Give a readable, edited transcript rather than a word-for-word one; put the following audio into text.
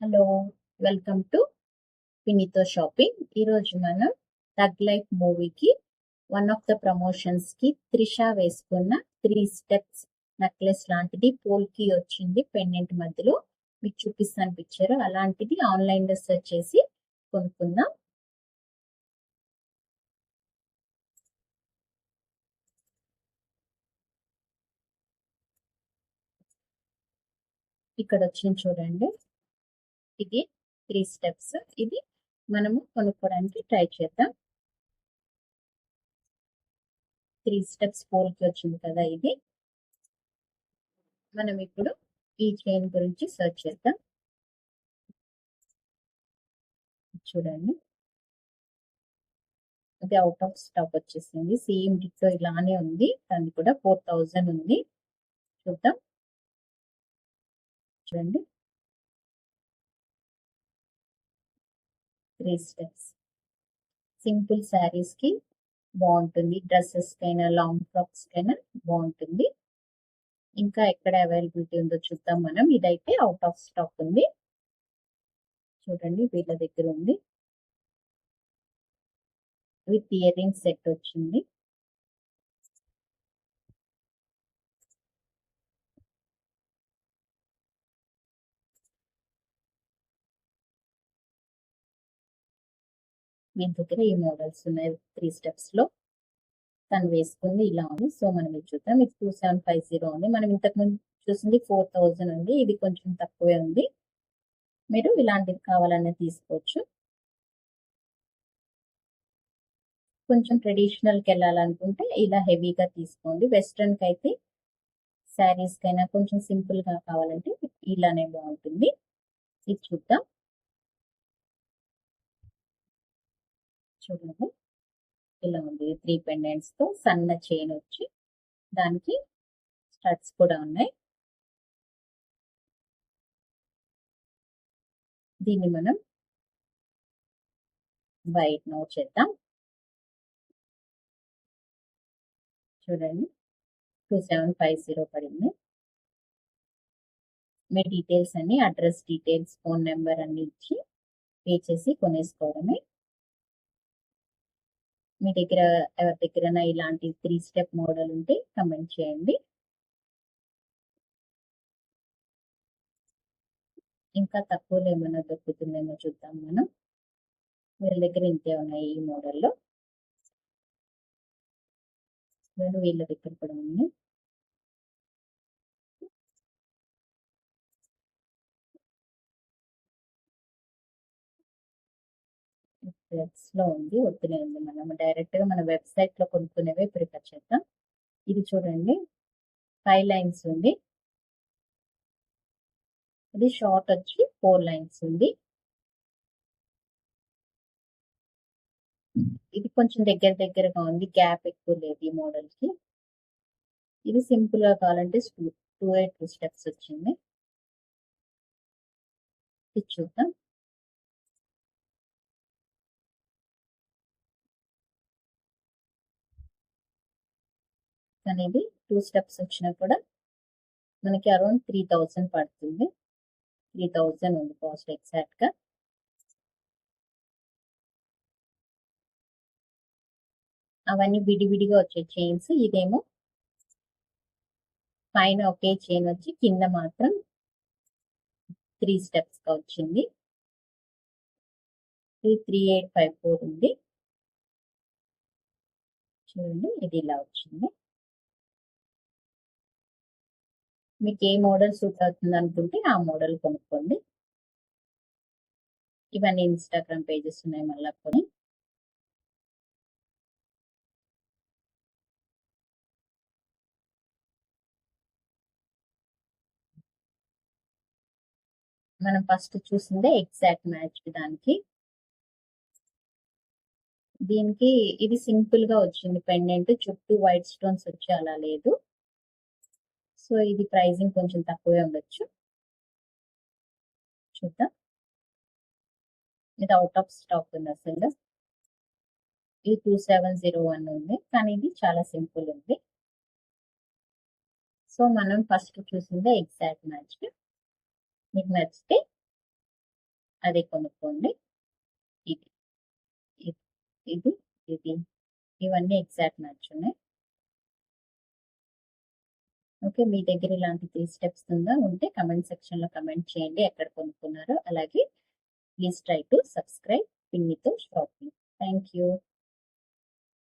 Hello, welcome to వినీతో shopping. ఈరోజు మనం థగ్ లైఫ్ మూవీకి వన్ ఆఫ్ ద ప్రమోషన్స్ కి త్రిష వేసుకున్న 3 స్టెప్స్ నెక్లెస్ లాంటిది పోల్కి వచ్చింది పెండెంట్ మధ్యలో. మీకు చూపిస్తాను పిక్చర్. అలాంటిది ఆన్లైన్ లో సెర్చ్ చేసి కొనుక్కుందాం. ఇక్కడ వచ్చింది చూడండి, ఇది 3 స్టెప్స్. ఇది మనము కొనుక్కోవడానికి ట్రై చేద్దాం. 3 స్టెప్స్ పోల్కి వచ్చింది కదా, ఇది మనం ఇప్పుడు ఈ చైన్ గురించి సెర్చ్ చేద్దాం. చూడండి, అది అవుట్ ఆఫ్ స్టాక్ వచ్చేసింది. సేమ్ డిట్టో ఇలానే ఉంది, దాన్ని కూడా 4000 ఉంది. చూద్దాం. చూడండి, 3 స్టెప్స్ సింపుల్ శారీస్ కి బాగుంటుంది, డ్రెస్సెస్ కైనా లాంగ్ ఫ్రాక్స్ కైనా బాగుంటుంది. ఇంకా ఎక్కడ అవైలబిలిటీ ఉందో చూద్దాం మనం. ఇదైతే అవుట్ ఆఫ్ స్టాక్ ఉంది. చూడండి, వీళ్ళ దగ్గర ఉంది. విత్ ఇయర్ రింగ్ సెట్ వచ్చింది. మీ దగ్గర ఈ మోడల్స్ ఉన్నాయి 3 స్టెప్స్ లో. తను వేసుకుంది ఇలా ఉంది. సో మనం ఇది చూద్దాం. ఇది 2750 ఉంది. మనం ఇంతకు ముందు చూసింది 4000 ఉంది. ఇది కొంచెం తక్కువే ఉంది. మీరు ఇలాంటిది కావాలనే తీసుకోవచ్చు. కొంచెం ట్రెడిషనల్కి వెళ్ళాలనుకుంటే ఇలా హెవీగా తీసుకోండి. వెస్ట్రన్కి అయితే శారీస్ కైనా కొంచెం సింపుల్ గా కావాలంటే ఇలానే బాగుంటుంది. ఇది చూద్దాం. చూడండి, ఇలా ఉంది. 3 పెండెంట్స్ తో సన్న చైన్ వచ్చి దానికి స్టడ్స్ కూడా ఉన్నాయి. దీన్ని మనం వైట్ నో చేద్దాం. చూడండి, 2750 పడింది. మీ డీటెయిల్స్ అన్ని, అడ్రస్ డీటెయిల్స్, ఫోన్ నెంబర్ అన్ని ఇచ్చి పే చేసి కొనేసుకోవడమే. మీ దగ్గర ఎవరి దగ్గర ఇలాంటి 3 స్టెప్ మోడల్ ఉంటే కమెంట్ చేయండి. ఇంకా తక్కువలో ఏమైనా దొరుకుతుందేమో చూద్దాం మనం. వీళ్ళ దగ్గర ఇంతే ఉన్నాయి ఈ మోడల్లో. వీళ్ళ దగ్గర కూడా ఉంది. లో ఉంది, వద్దునే ఉంది. మనం డైరెక్ట్ గా మన వెబ్సైట్ లో కొనుక్కునేవే ప్రిఫర్ చేద్దాం. ఇది చూడండి, 5 లైన్స్ ఉంది. ఇది షార్ట్ వచ్చి 4 లైన్స్ ఉంది. ఇది కొంచెం దగ్గరగా ఉంది, గ్యాప్ ఎక్కువ లేదు ఈ మోడల్ కి. ఇది సింపుల్ గా కావాలంటే 2 స్టెప్స్ వచ్చింది. ఇది చూద్దాం. అనేది 2 స్టెప్స్ వచ్చినా కూడా మనకి అరౌండ్ 3000 పడుతుంది. 3000 ఉంది కాస్ట్ ఎగ్జాక్ట్ గా. అవన్నీ విడివిడిగా వచ్చే చైన్స్. ఇదేమో పైన ఒకే చైన్ వచ్చి కింద మాత్రం 3 స్టెప్స్ గా వచ్చింది. ఇది 3854 ఉంది. చూడండి, ఇది ఇలా వచ్చింది. మీకు ఏ మోడల్ సూట్ అవుతుంది అనుకుంటే ఆ మోడల్ కొనుక్కోండి. ఇవన్నీ ఇన్స్టాగ్రామ్ పేజెస్ ఉన్నాయి మళ్ళీ కొని. మనం ఫస్ట్ చూసిందే ఎగ్జాక్ట్ మ్యాచ్ దానికి. దీనికి ఇది సింపుల్ గా వచ్చింది పెండెంట్, చుట్టూ వైట్ స్టోన్స్ వచ్చి అలా లేదు. సో ఇది ప్రైజింగ్ కొంచెం తక్కువే ఉండొచ్చు. చూద్దాం. ఇది అవుట్ ఆఫ్ స్టాక్ ఉంది అసలు. ఇది 2701 ఉంది, కానీ ఇది చాలా సింపుల్ ఉంది. సో మనం ఫస్ట్ చూసిందే ఎగ్జాక్ట్ మ్యాచ్. మీకు నచ్చితే అదే కొనుక్కోండి. ఇది ఇది ఇది ఇది ఇవన్నీ ఎగ్జాక్ట్ మ్యాచ్ ఉన్నాయి. ఓకే, మీ దగ్గర ఇలాంటి 3 స్టెప్స్ ఉంటే కమెంట్ సెక్షన్లో కమెంట్ చేయండి ఎక్కడ కొనుక్కున్నారో. అలాగే ప్లీజ్ ట్రై టు సబ్స్క్రైబ్ పిన్నితో షాపింగ్. Thank you.